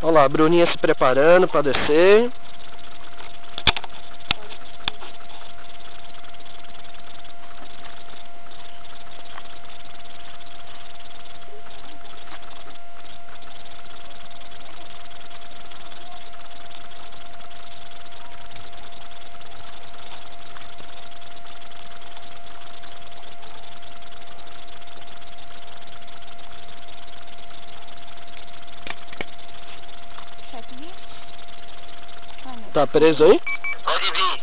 Olha lá, a Bruninha se preparando para descer. Tá preso aí? Pode vir.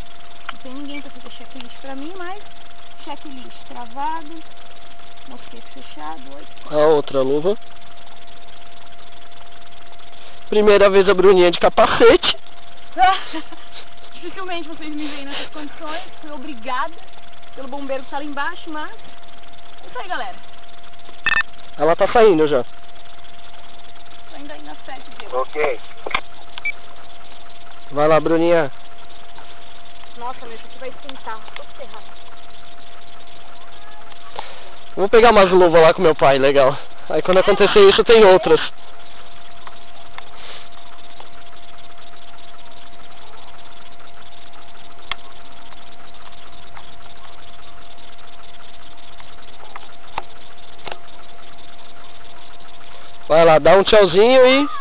Não tem ninguém pra fazer checklist pra mim, mas checklist travado, mosquete fechado, 8. A outra luva. Primeira vez a Bruninha de capacete. Dificilmente vocês me veem nessas condições, fui obrigada pelo bombeiro que tá lá embaixo, mas é isso aí, galera. Ela tá saindo já. Tô ainda aí na 7 dele. Ok. Vai lá, Bruninha. Nossa, meu, isso aqui vai esquentar, tô ferrado. Vou pegar umas luvas lá com meu pai, legal. Aí quando acontecer isso tem outras. Vai lá, dá um tchauzinho e...